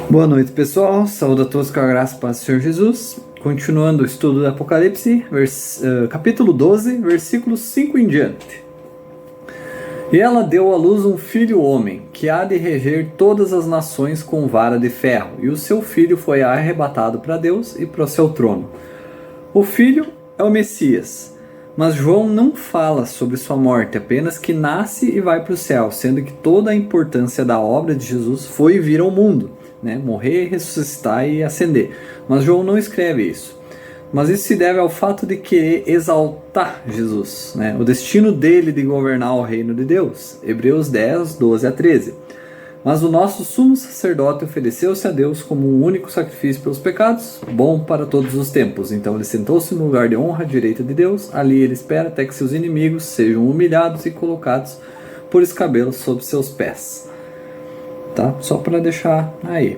Boa noite, pessoal. Saúde a todos com a graça e paz do Senhor Jesus. Continuando o estudo do Apocalipse, capítulo 12, versículos 5 em diante. E ela deu à luz um filho homem, que há de reger todas as nações com vara de ferro, e o seu filho foi arrebatado para Deus e para o seu trono. O filho é o Messias, mas João não fala sobre sua morte, apenas que nasce e vai para o céu, sendo que toda a importância da obra de Jesus foi vir ao mundo, morrer, ressuscitar e ascender. Mas João não escreve isso. Mas isso se deve ao fato de querer exaltar Jesus, o destino dele de governar o reino de Deus. Hebreus 10, 12 a 13. Mas o nosso sumo sacerdote ofereceu-se a Deus como um único sacrifício pelos pecados, bom para todos os tempos. Então ele sentou-se no lugar de honra à direita de Deus. Ali ele espera até que seus inimigos sejam humilhados e colocados por escabelos sob seus pés. Tá? Só para deixar aí.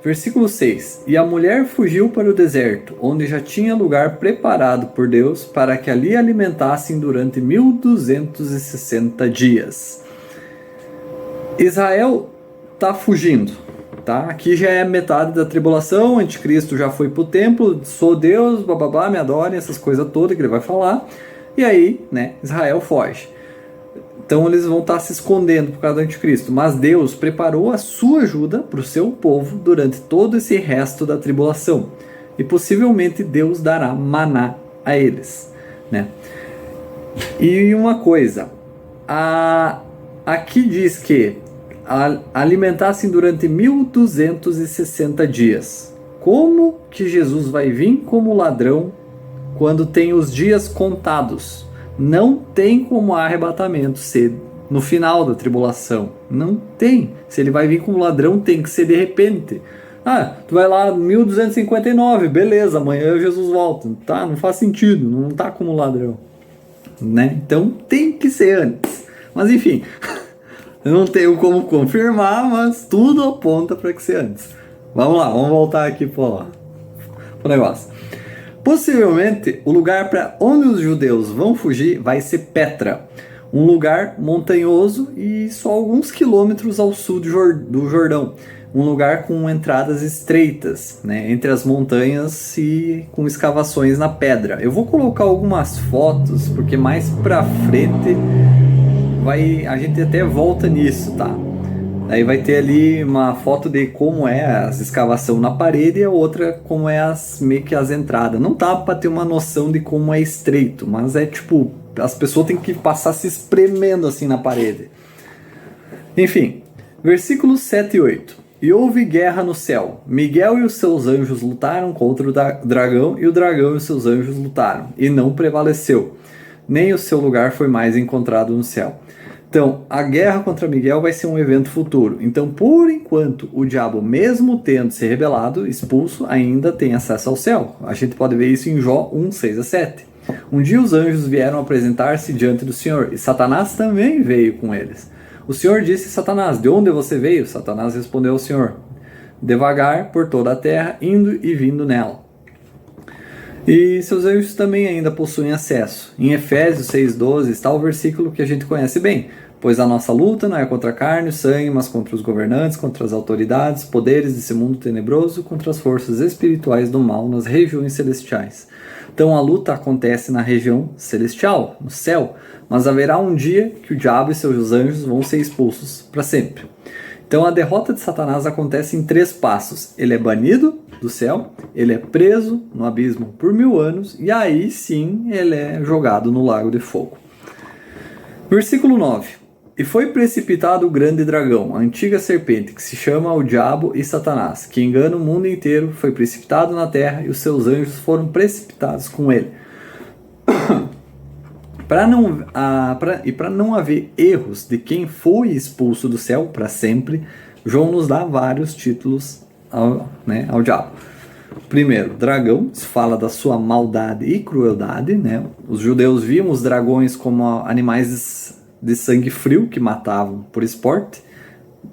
Versículo 6. E a mulher fugiu para o deserto, onde já tinha lugar preparado por Deus para que ali alimentassem durante 1260 dias. Israel está fugindo. Tá? Aqui já é metade da tribulação, o anticristo já foi para o templo, sou Deus, bababá, me adorem, essas coisas todas que ele vai falar. E aí, Israel foge. Então eles vão estar se escondendo por causa do anticristo. Mas Deus preparou a sua ajuda para o seu povo durante todo esse resto da tribulação. E possivelmente Deus dará maná a eles. E uma coisa. Aqui diz que alimentassem durante 1260 dias. Como que Jesus vai vir como ladrão quando tem os dias contados? Não tem como arrebatamento ser no final da tribulação. Não tem. Se ele vai vir como ladrão, tem que ser de repente. Tu vai lá 1259, beleza, amanhã Jesus volta. Tá? Não faz sentido, não tá como ladrão. Então tem que ser antes. Mas enfim, eu não tenho como confirmar, mas tudo aponta para que seja antes. Vamos lá, vamos voltar aqui pro negócio. Possivelmente, o lugar para onde os judeus vão fugir vai ser Petra, um lugar montanhoso e só alguns quilômetros ao sul do Jordão, um lugar com entradas estreitas, entre as montanhas e com escavações na pedra. Eu vou colocar algumas fotos, porque mais pra frente a gente até volta nisso, tá? Aí vai ter ali uma foto de como é as escavação na parede e a outra como é meio que as entradas. Não dá para ter uma noção de como é estreito, mas é tipo, as pessoas têm que passar se espremendo assim na parede. Enfim, versículos 7 e 8. E houve guerra no céu. Miguel e os seus anjos lutaram contra o dragão, e o dragão e os seus anjos lutaram, e não prevaleceu. Nem o seu lugar foi mais encontrado no céu. Então, a guerra contra Miguel vai ser um evento futuro. Então, por enquanto, o diabo, mesmo tendo se rebelado, expulso, ainda tem acesso ao céu. A gente pode ver isso em Jó 1, 6 a 7. Um dia os anjos vieram apresentar-se diante do Senhor, e Satanás também veio com eles. O Senhor disse a Satanás: de onde você veio? Satanás respondeu ao Senhor: devagar por toda a terra, indo e vindo nela. E seus anjos também ainda possuem acesso. Em Efésios 6,12 está o versículo que a gente conhece bem. Pois a nossa luta não é contra a carne e sangue, mas contra os governantes, contra as autoridades, poderes desse mundo tenebroso, contra as forças espirituais do mal nas regiões celestiais. Então a luta acontece na região celestial, no céu, mas haverá um dia que o diabo e seus anjos vão ser expulsos para sempre. Então a derrota de Satanás acontece em 3 passos. Ele é banido do céu, ele é preso no abismo por 1000 anos, e aí sim ele é jogado no lago de fogo. Versículo 9. E foi precipitado o grande dragão, a antiga serpente, que se chama o diabo e Satanás, que engana o mundo inteiro, foi precipitado na terra, e os seus anjos foram precipitados com ele. Para não haver erros de quem foi expulso do céu para sempre, João nos dá vários títulos ao diabo. Primeiro, dragão, fala da sua maldade e crueldade. Os judeus viam os dragões como animais de sangue frio que matavam por esporte.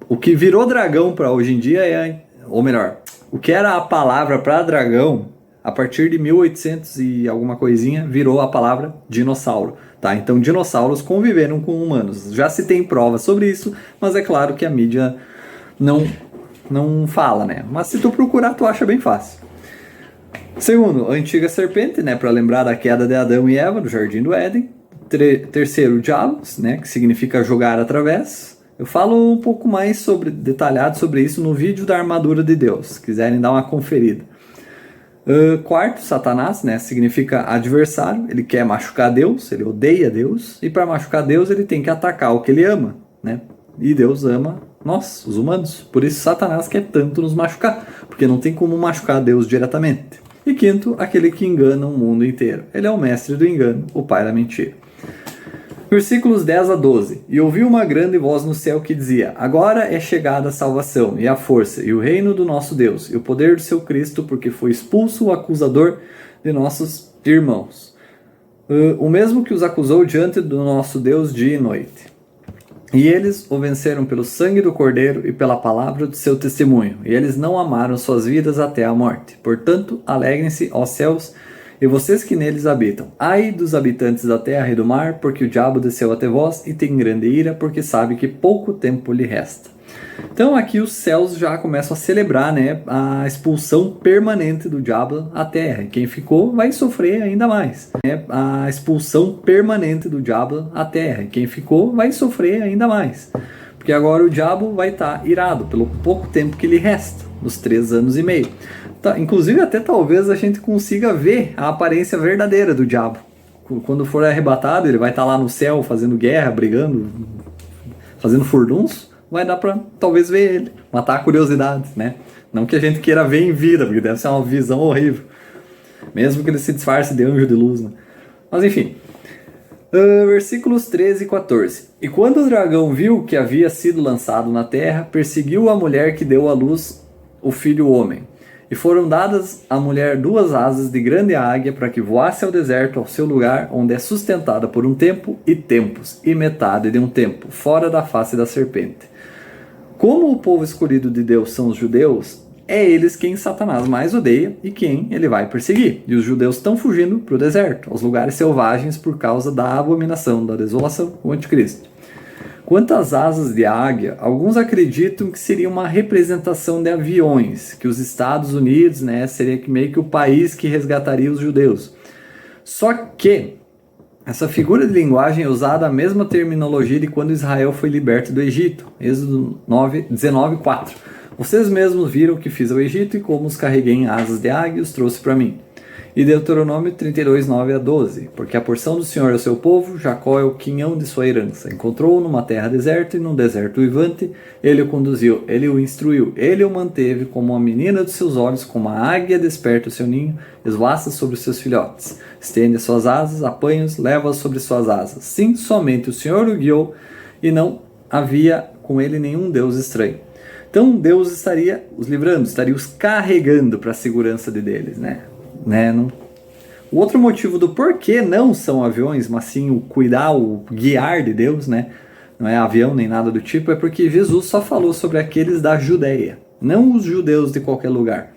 O que virou dragão para hoje em dia ou melhor, o que era a palavra para dragão, a partir de 1800 e alguma coisinha, virou a palavra dinossauro. Tá? Então dinossauros conviveram com humanos. Já se tem provas sobre isso, mas é claro que a mídia não fala, né? Mas se tu procurar, tu acha bem fácil. Segundo, a antiga serpente, né? Para lembrar da queda de Adão e Eva no Jardim do Éden. Terceiro, o diabo, né? Que significa jogar através. Eu falo um pouco mais detalhado sobre isso no vídeo da armadura de Deus, se quiserem dar uma conferida. Quarto, Satanás, né? Significa adversário. Ele quer machucar Deus, ele odeia Deus. E para machucar Deus, ele tem que atacar o que ele ama, né? E Deus ama nós, os humanos. Por isso Satanás quer tanto nos machucar, porque não tem como machucar Deus diretamente. E quinto, aquele que engana o mundo inteiro. Ele é o mestre do engano, o pai da mentira. Versículos 10 a 12. E ouvi uma grande voz no céu que dizia: agora é chegada a salvação, e a força, e o reino do nosso Deus, e o poder do seu Cristo, porque foi expulso o acusador de nossos irmãos. O mesmo que os acusou diante do nosso Deus dia e noite. E eles o venceram pelo sangue do Cordeiro e pela palavra do seu testemunho. E eles não amaram suas vidas até a morte. Portanto, alegrem-se, ó céus, e vocês que neles habitam. Ai dos habitantes da terra e do mar, porque o diabo desceu até vós e tem grande ira, porque sabe que pouco tempo lhe resta. Então aqui os céus já começam a celebrar, né, a expulsão permanente do diabo à terra. E quem ficou vai sofrer ainda mais. Né? A expulsão permanente do diabo à terra. E quem ficou vai sofrer ainda mais. Porque agora o diabo vai estar irado pelo pouco tempo que lhe resta, dos 3 anos e meio. Tá, inclusive até talvez a gente consiga ver a aparência verdadeira do diabo. Quando for arrebatado, ele vai estar lá no céu fazendo guerra, brigando, fazendo furdunço. Vai dar pra talvez ver ele, matar a curiosidade, né? Não que a gente queira ver em vida, porque deve ser uma visão horrível. Mesmo que ele se disfarce de anjo de luz, né? Mas enfim. Versículos 13 e 14. E quando o dragão viu que havia sido lançado na terra, perseguiu a mulher que deu à luz o filho homem. E foram dadas à mulher 2 asas de grande águia para que voasse ao deserto, ao seu lugar, onde é sustentada por um tempo e tempos, e metade de um tempo, fora da face da serpente. Como o povo escolhido de Deus são os judeus, é eles quem Satanás mais odeia e quem ele vai perseguir. E os judeus estão fugindo para o deserto, aos lugares selvagens, por causa da abominação, da desolação, o anticristo. Quanto às asas de águia, alguns acreditam que seria uma representação de aviões, que os Estados Unidos, né, seria meio que o país que resgataria os judeus. Só que essa figura de linguagem é usada a mesma terminologia de quando Israel foi liberto do Egito. Êxodo 19:4. Vocês mesmos viram que fiz ao Egito e como os carreguei em asas de águia e os trouxe para mim. E Deuteronômio 32:9 a 12. Porque a porção do Senhor é o seu povo, Jacó é o quinhão de sua herança. Encontrou-o numa terra deserta e num deserto uivante. Ele o conduziu, ele o instruiu, ele o manteve como a menina dos seus olhos, como a águia desperta o seu ninho, esvoaça sobre os seus filhotes. Estende as suas asas, apanha-os, leva-os sobre suas asas. Sim, somente o Senhor o guiou e não havia com ele nenhum Deus estranho. Então Deus estaria os livrando, estaria os carregando para a segurança deles, né? O outro motivo do porquê não são aviões, mas sim o cuidar, o guiar de Deus, né? Não é avião nem nada do tipo, é porque Jesus só falou sobre aqueles da Judéia, não os judeus de qualquer lugar.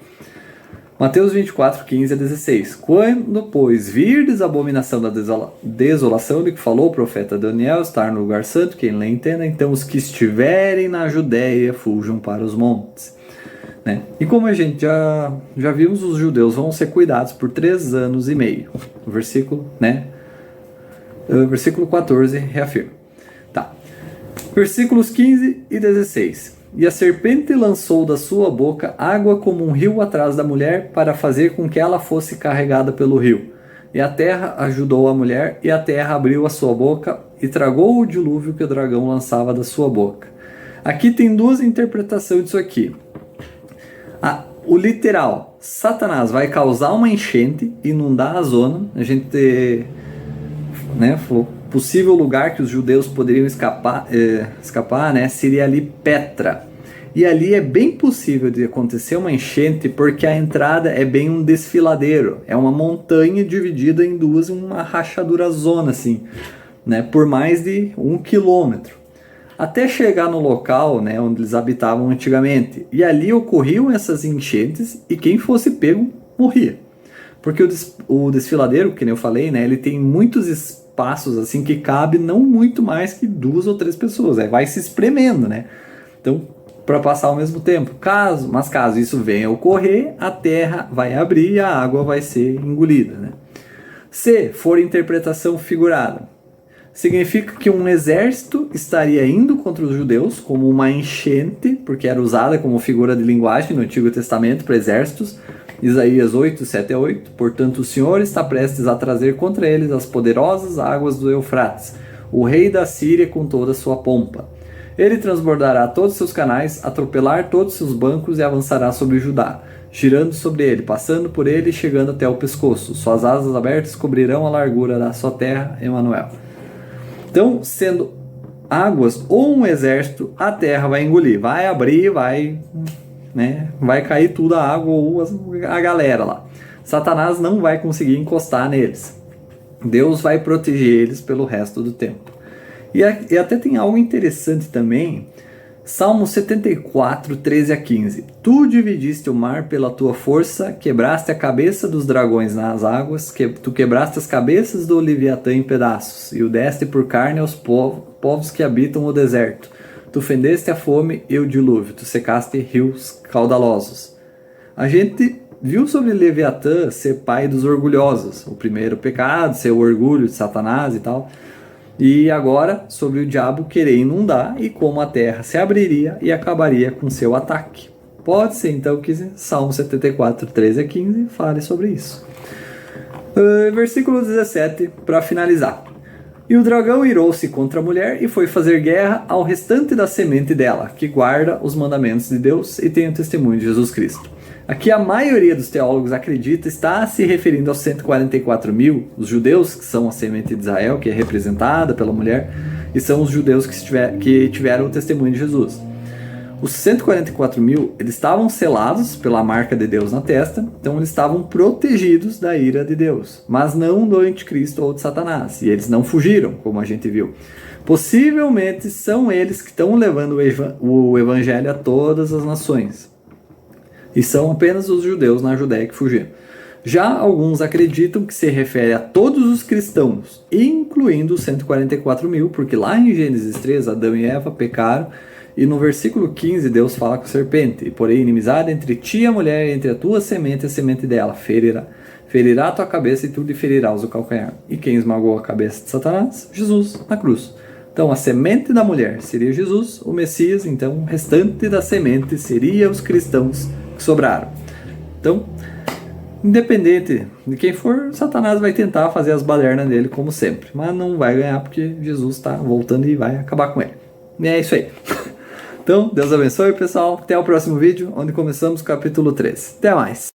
Mateus 24:15 a 16. Quando, pois, virdes a abominação da desolação de que falou o profeta Daniel, estar no lugar santo, quem lê entenda, então os que estiverem na Judéia fujam para os montes. Né? E como a gente já vimos, os judeus vão ser cuidados por 3 anos e meio. O versículo, né? Versículo 14 reafirma. Tá. Versículos 15 e 16. E a serpente lançou da sua boca água como um rio atrás da mulher, para fazer com que ela fosse carregada pelo rio. E a terra ajudou a mulher, e a terra abriu a sua boca e tragou o dilúvio que o dragão lançava da sua boca. Aqui tem 2 interpretações disso aqui. O literal, Satanás vai causar uma enchente, inundar a zona. A gente, né, falou, possível lugar que os judeus poderiam escapar, né, seria ali Petra. E ali é bem possível de acontecer uma enchente, porque a entrada é bem um desfiladeiro. É uma montanha dividida em 2, uma rachadura zona, assim, né, por mais de 1 quilômetro. Até chegar no local, né, onde eles habitavam antigamente. E ali ocorriam essas enchentes e quem fosse pego morria. Porque o desfiladeiro, que nem eu falei, né, ele tem muitos espaços assim que cabe não muito mais que 2 ou 3 pessoas. Aí vai se espremendo, né? Então para passar ao mesmo tempo. Mas caso isso venha a ocorrer, a terra vai abrir e a água vai ser engolida, né? Se for interpretação figurada, significa que um exército estaria indo contra os judeus como uma enchente, porque era usada como figura de linguagem no Antigo Testamento para exércitos. Isaías 8, 7 a 8. Portanto, o Senhor está prestes a trazer contra eles as poderosas águas do Eufrates, o rei da Síria com toda a sua pompa. Ele transbordará todos seus canais, atropelar todos seus bancos e avançará sobre Judá, girando sobre ele, passando por ele e chegando até o pescoço. Suas asas abertas cobrirão a largura da sua terra, Emanuel. Então, sendo águas ou um exército, a terra vai engolir, vai abrir, vai cair tudo a água ou a galera lá. Satanás não vai conseguir encostar neles. Deus vai proteger eles pelo resto do tempo. E até tem algo interessante também. Salmo 74, 13 a 15. Tu dividiste o mar pela tua força, quebraste a cabeça dos dragões nas águas, tu quebraste as cabeças do Leviatã em pedaços, e o deste por carne aos povos que habitam o deserto. Tu fendeste a fome e o dilúvio, tu secaste rios caudalosos. A gente viu sobre Leviatã ser pai dos orgulhosos, o primeiro pecado, ser o orgulho de Satanás e tal. E agora sobre o diabo querer inundar e como a terra se abriria e acabaria com seu ataque. Pode ser então que Salmo 74, 13 a 15 fale sobre isso. Versículo 17, para finalizar. E o dragão irou-se contra a mulher e foi fazer guerra ao restante da semente dela, que guarda os mandamentos de Deus e tem o testemunho de Jesus Cristo. Aqui a maioria dos teólogos acredita está se referindo aos 144 mil, os judeus, que são a semente de Israel, que é representada pela mulher, e são os judeus que tiveram o testemunho de Jesus. Os 144 mil, eles estavam selados pela marca de Deus na testa, então eles estavam protegidos da ira de Deus, mas não do anticristo ou de Satanás, e eles não fugiram, como a gente viu. Possivelmente são eles que estão levando o evangelho a todas as nações. E são apenas os judeus na Judéia que fugiram. Já alguns acreditam que se refere a todos os cristãos, incluindo os 144 mil, porque lá em Gênesis 3, Adão e Eva pecaram, e no versículo 15 Deus fala com a serpente, e porém inimizade entre ti e a mulher, entre a tua semente e a semente dela, ferirá a tua cabeça e tu lhe ferirás o calcanhar. E quem esmagou a cabeça de Satanás? Jesus, na cruz. Então a semente da mulher seria Jesus, o Messias, então o restante da semente seria os cristãos que sobraram. Então, independente de quem for, Satanás vai tentar fazer as badernas dele como sempre, mas não vai ganhar porque Jesus está voltando e vai acabar com ele. E é isso aí. Então, Deus abençoe, pessoal. Até o próximo vídeo, onde começamos o capítulo 13. Até mais!